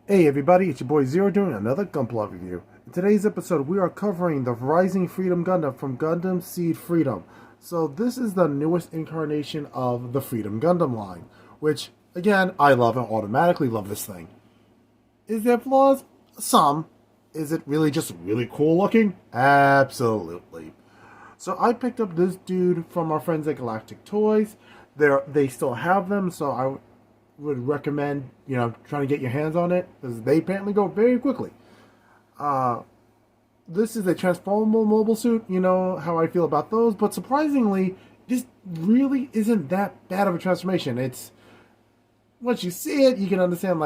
Hey everybody, it's your boy Zero doing another gunpla review. In today's episode, we are covering the Rising Freedom Gundam from Gundam Seed Freedom. So this is the newest incarnation of the Freedom Gundam line, which, again, I love and automatically love this thing. Is there flaws? Some. Is it really just really cool looking? Absolutely. So I picked up this dude from our friends at Galactic Toys. They still have them, so I would recommend, trying to get your hands on it, because they apparently go very quickly. This is a transformable mobile suit, you know how I feel about those, but surprisingly, this really isn't that bad of a transformation. It's, once you see it, you can understand,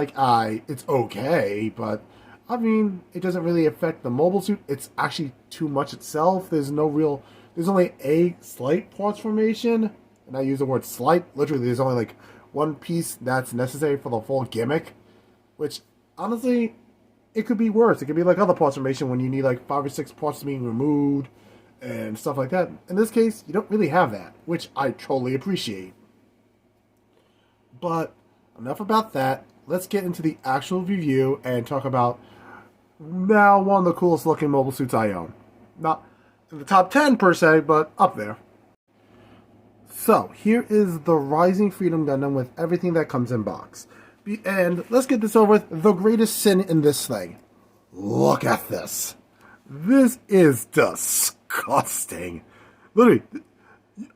it's okay, but, I mean, it doesn't really affect the mobile suit. It's actually too much itself. There's only a slight parts formation, and I use the word slight. Literally, there's only, one piece that's necessary for the full gimmick, which honestly, it could be worse. It could be like other parts formation when you need 5 or 6 parts being removed and stuff like that. In this case, you don't really have that, which I totally appreciate. But enough about that. Let's get into the actual review and talk about now one of the coolest looking mobile suits I own. Not in the top 10 per se, but up there. So, here is the Rising Freedom Gundam with everything that comes in box. And let's get this over with. The greatest sin in this thing. Look at this. This is disgusting. Literally,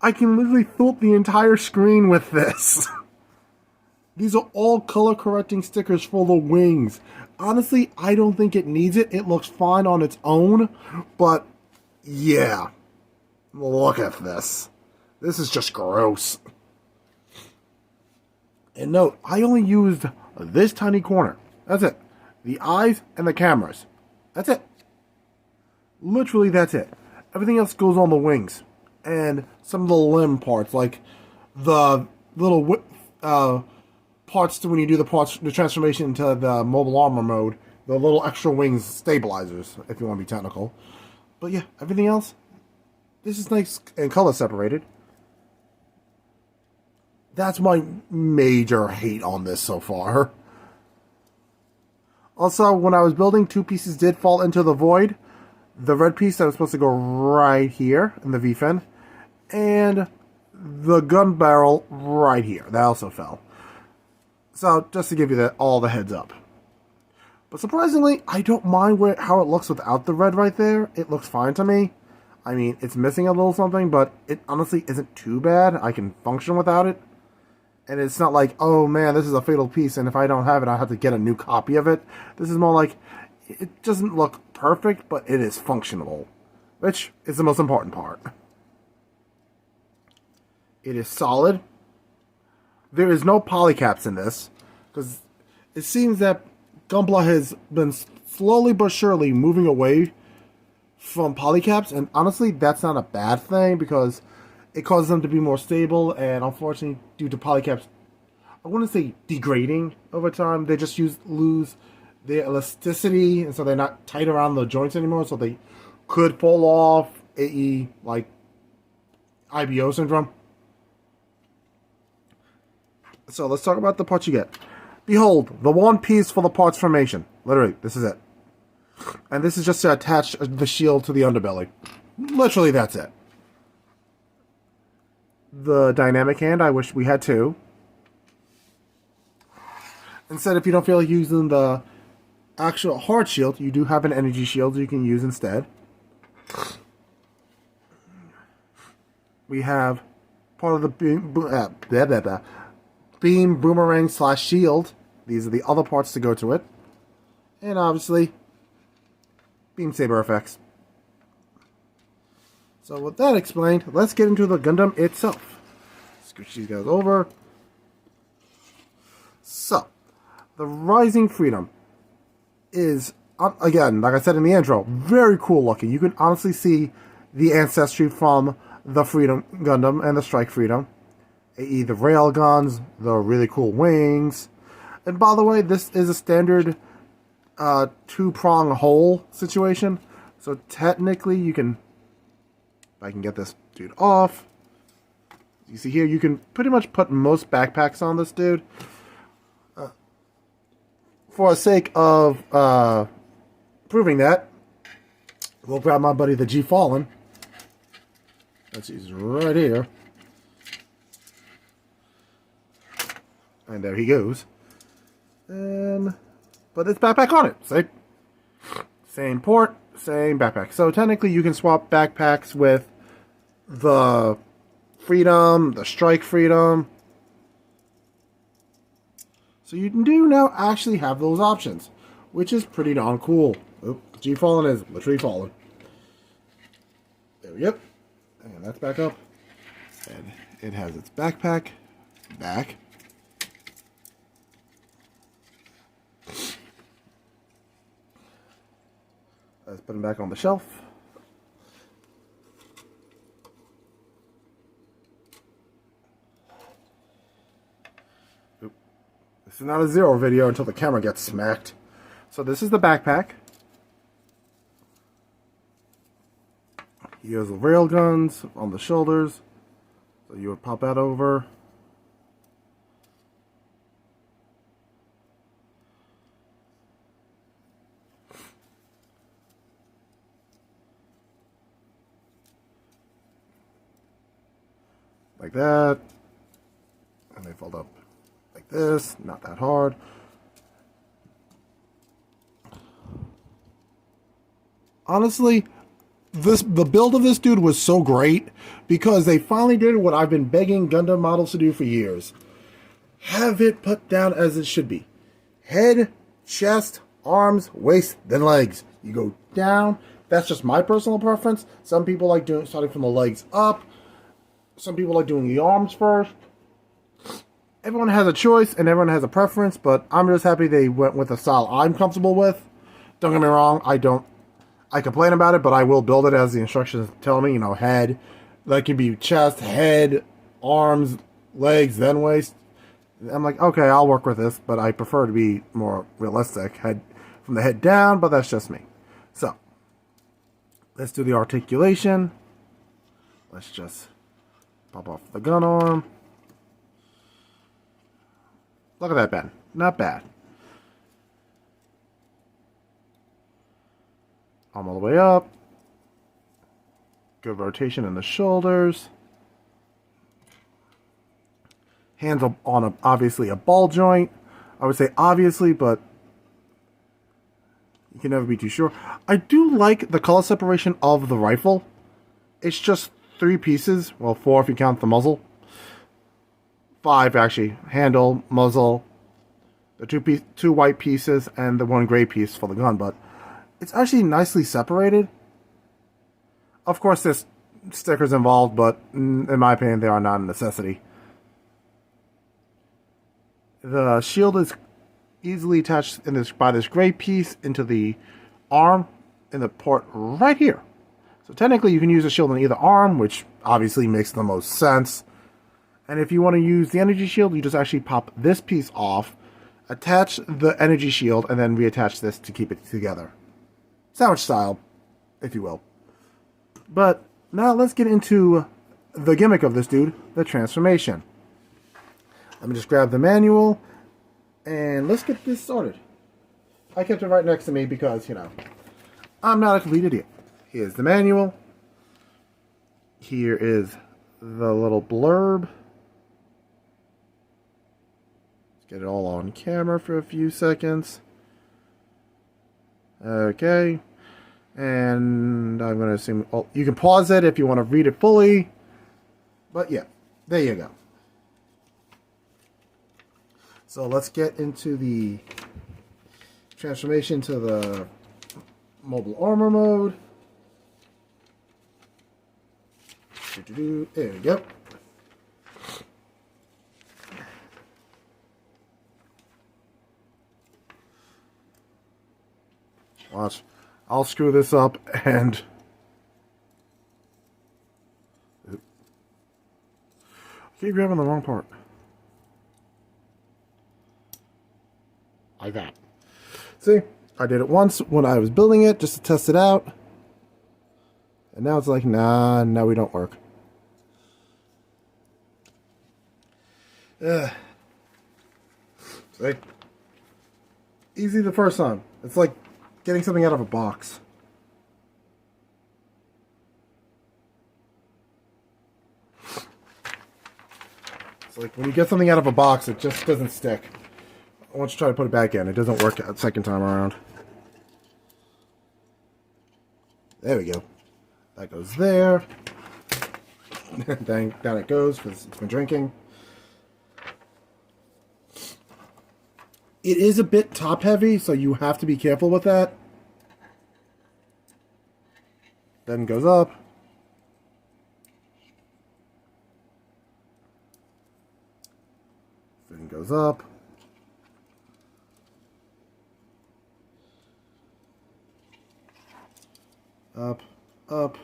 I can literally fill the entire screen with this. These are all color correcting stickers for the wings. Honestly, I don't think it needs it. It looks fine on its own. But, yeah. Look at this. This is just gross. And note, I only used this tiny corner. That's it. The eyes and the cameras. That's it. Literally, that's it. Everything else goes on the wings. And some of the limb parts, like the little parts to when you do the transformation into the mobile armor mode. The little extra wings stabilizers, if you want to be technical. But yeah, everything else, this is nice and color separated. That's my major hate on this so far. Also, when I was building, 2 pieces did fall into the void. The red piece that was supposed to go right here in the V-fin, and the gun barrel right here. That also fell. So, just to give you all the heads up. But surprisingly, I don't mind how it looks without the red right there. It looks fine to me. I mean, it's missing a little something, but it honestly isn't too bad. I can function without it. And it's not like, oh man, this is a fatal piece, and if I don't have it, I have to get a new copy of it. This is more like, it doesn't look perfect, but it is functional. Which is the most important part. It is solid. There is no polycaps in this, because it seems that Gunpla has been slowly but surely moving away from polycaps, and honestly, that's not a bad thing, because it causes them to be more stable, and unfortunately, due to polycaps, I wouldn't say degrading over time, they just lose their elasticity, and so they're not tight around the joints anymore, so they could fall off, AE, like IBO syndrome. So let's talk about the parts you get. Behold, the one piece for the parts formation. Literally, this is it. And this is just to attach the shield to the underbelly. Literally, that's it. The dynamic hand, I wish we had 2. Instead, if you don't feel like using the actual hard shield, you do have an energy shield you can use instead. We have part of the beam boomerang / shield. These are the other parts to go to it. And obviously, beam saber effects. So with that explained, let's get into the Gundam itself. Scooch these guys over. So, the Rising Freedom is, again, like I said in the intro, very cool looking. You can honestly see the ancestry from the Freedom Gundam and the Strike Freedom. i.e. the rail guns, the really cool wings. And by the way, this is a standard 2-prong hole situation. So technically you can, if I can get this dude off, you see here, you can pretty much put most backpacks on this dude. for the sake of proving that, we'll grab my buddy the G Fallen. He's right here. And there he goes. But it's backpack on it. See? Same port, same backpack. So technically you can swap backpacks with the Freedom, the Strike Freedom. So you do now actually have those options, which is pretty darn cool. Oh, G Fallen is literally fallen. There we go. And that's back up. And it has its backpack back. Let's put him back on the shelf. Oop. This is not a zero video until the camera gets smacked. So this is the backpack. He has the rail guns on the shoulders. So you would pop that over. Like that. And they fold up like this. Not that hard. Honestly, the build of this dude was so great because they finally did what I've been begging Gundam models to do for years. Have it put down as it should be. Head, chest, arms, waist, then legs. You go down. That's just my personal preference. Some people like doing starting from the legs up. Some people like doing the arms first. Everyone has a choice and everyone has a preference, but I'm just happy they went with a style I'm comfortable with. Don't get me wrong, I complain about it, but I will build it as the instructions tell me. You know, head, that could be chest, head, arms, legs, then waist. I'm like, okay, I'll work with this, but I prefer to be more realistic. Head from the head down, but that's just me. So, let's do the articulation. Let's just pop off the gun arm. Look at that bend. Not bad. Arm all the way up. Good rotation in the shoulders. Hands up on obviously a ball joint. I would say obviously, but you can never be too sure. I do like the color separation of the rifle. It's just 3 pieces. Well, 4 if you count the muzzle. 5 actually. Handle, muzzle, the 2 white pieces, and the 1 gray piece for the gun. But it's actually nicely separated. Of course, there's stickers involved, but in my opinion, they are not a necessity. The shield is easily attached by this gray piece into the arm in the port right here. So technically, you can use the shield on either arm, which obviously makes the most sense. And if you want to use the energy shield, you just actually pop this piece off, attach the energy shield, and then reattach this to keep it together. Sandwich style, if you will. But now let's get into the gimmick of this dude, the transformation. Let me just grab the manual, and let's get this started. I kept it right next to me because, you know, I'm not a complete idiot. Here's the manual. Here is the little blurb. Let's get it all on camera for a few seconds. Okay. And I'm going to assume... Oh, you can pause it if you want to read it fully. But yeah, there you go. So let's get into the transformation to the mobile armor mode. There we go. Watch. I'll screw this up and... I keep grabbing the wrong part. Like that. See? I did it once when I was building it just to test it out. And now it's like, nah, no, we don't work. See? easy the first time. It's like getting something out of a box. It's like when you get something out of a box, it just doesn't stick. Once you try to put it back in, it doesn't work a second time around. There we go. That goes there. Then down it goes because it's been drinking. It is a bit top heavy, so you have to be careful with that. Then goes up. Then goes up. Up, up.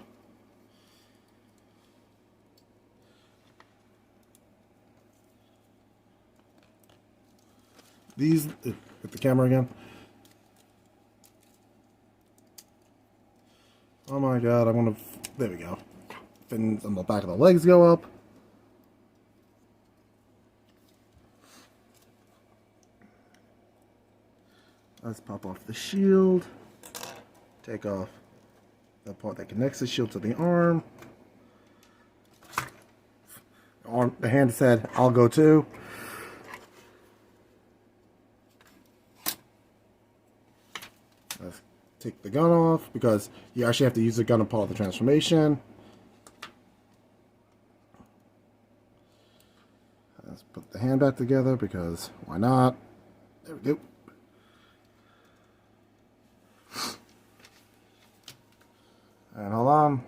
These, hit the camera again. Oh my god, I'm gonna, there we go. Fins on the back of the legs go up. Let's pop off the shield. Take off the part that connects the shield to the arm. The hand said, I'll go too. Let's take the gun off because you actually have to use the gun as part of the transformation. Let's put the hand back together because why not? There we go. And hold on.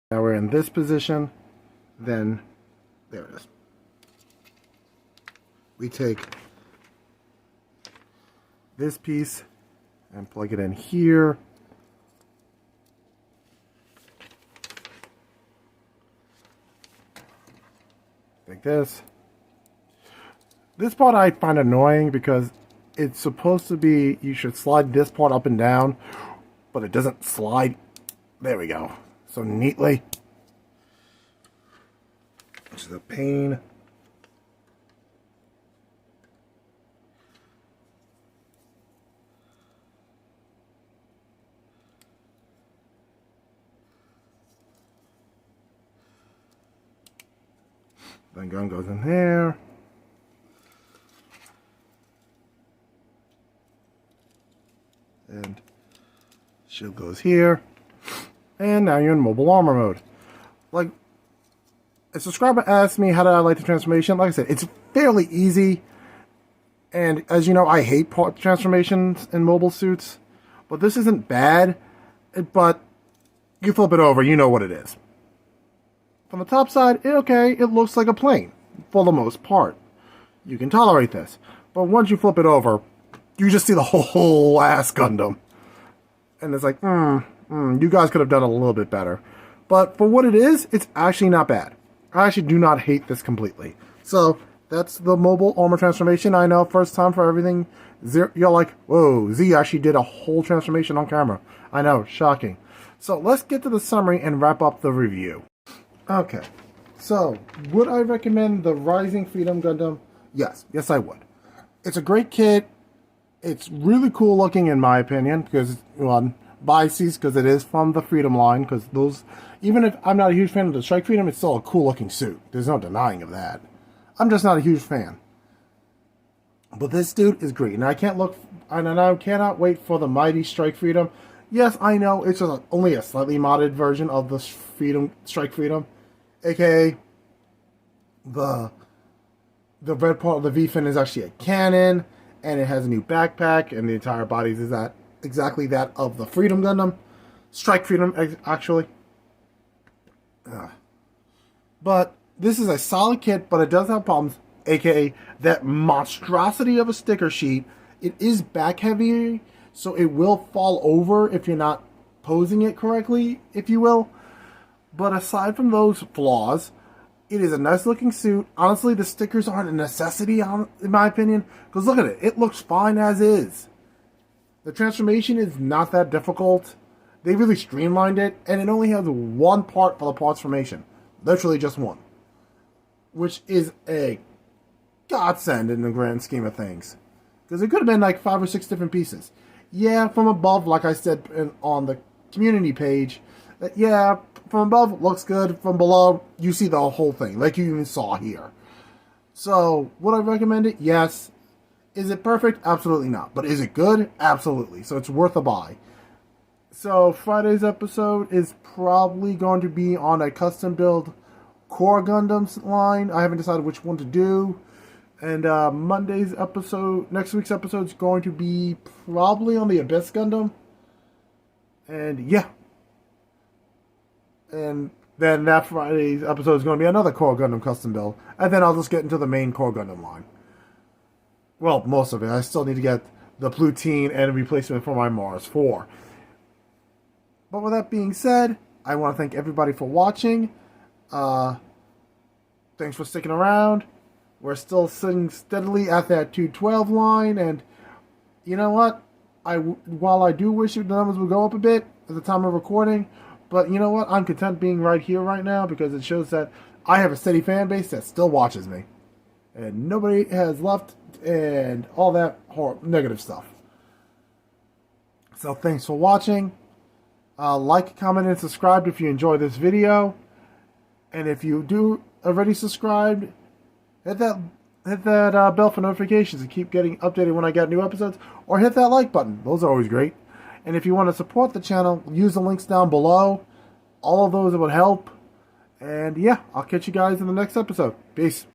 Now we're in this position. Then, there it is. We take this piece and plug it in here. Like this. This part I find annoying because it's supposed to be, you should slide this part up and down, but it doesn't slide. There we go. So neatly. Which is a pain. Then gun goes in there. And shield goes here. And now you're in mobile armor mode. Like, a subscriber asked me how did I like the transformation. Like I said, it's fairly easy. And as you know, I hate part transformations in mobile suits. But this isn't bad. But you flip it over, you know what it is. From the top side, okay, it looks like a plane. For the most part. You can tolerate this. But once you flip it over, you just see the whole ass Gundam. And it's like, you guys could have done a little bit better. But for what it is, it's actually not bad. I actually do not hate this completely. So, that's the mobile armor transformation. I know, first time for everything. You're like, whoa, Z actually did a whole transformation on camera. I know, shocking. So, let's get to the summary and wrap up the review. Okay, so, would I recommend the Rising Freedom Gundam? Yes, yes I would. It's a great kit. It's really cool looking in my opinion, because, well, biases, because it is from the Freedom line, because those, even if I'm not a huge fan of the Strike Freedom, it's still a cool looking suit. There's no denying of that. I'm just not a huge fan. But this dude is great, and I cannot wait for the Mighty Strike Freedom. Yes, I know, it's just only a slightly modded version of the Strike Freedom, aka the red part of the V-fin is actually a cannon, and it has a new backpack, and the entire body is exactly that of the Freedom Gundam. Strike Freedom, actually. But this is a solid kit, but it does have problems, aka that monstrosity of a sticker sheet. It is back heavy, so it will fall over if you're not posing it correctly, if you will. But aside from those flaws, it is a nice looking suit. Honestly, the stickers aren't a necessity, in my opinion, because look at it. It looks fine as is. The transformation is not that difficult. They really streamlined it, and it only has one part for the parts formation. Literally just one. Which is a godsend in the grand scheme of things. Because it could have been like 5 or 6 different pieces. Yeah, from above, like I said on the community page, yeah, from above it looks good. From below, you see the whole thing, like you even saw here. So, would I recommend it? Yes. Is it perfect? Absolutely not. But is it good? Absolutely. So it's worth a buy. So Friday's episode is probably going to be on a custom build Core Gundams line. I haven't decided which one to do. And Monday's episode, next week's episode is going to be probably on the Abyss Gundam. And yeah. And then that Friday's episode is going to be another Core Gundam custom build. And then I'll just get into the main Core Gundam line. Well, most of it. I still need to get the Plutine and a replacement for my Mars 4. But with that being said, I want to thank everybody for watching. Thanks for sticking around. We're still sitting steadily at that 212 line, and you know what? While I do wish the numbers would go up a bit at the time of recording, but you know what? I'm content being right here right now because it shows that I have a steady fan base that still watches me. And nobody has left and all that negative stuff. So thanks for watching. Like, comment, and subscribe if you enjoy this video. And if you do already subscribed, hit that bell for notifications and keep getting updated when I get new episodes. Or hit that like button. Those are always great. And if you want to support the channel, use the links down below. All of those would help. And yeah, I'll catch you guys in the next episode. Peace.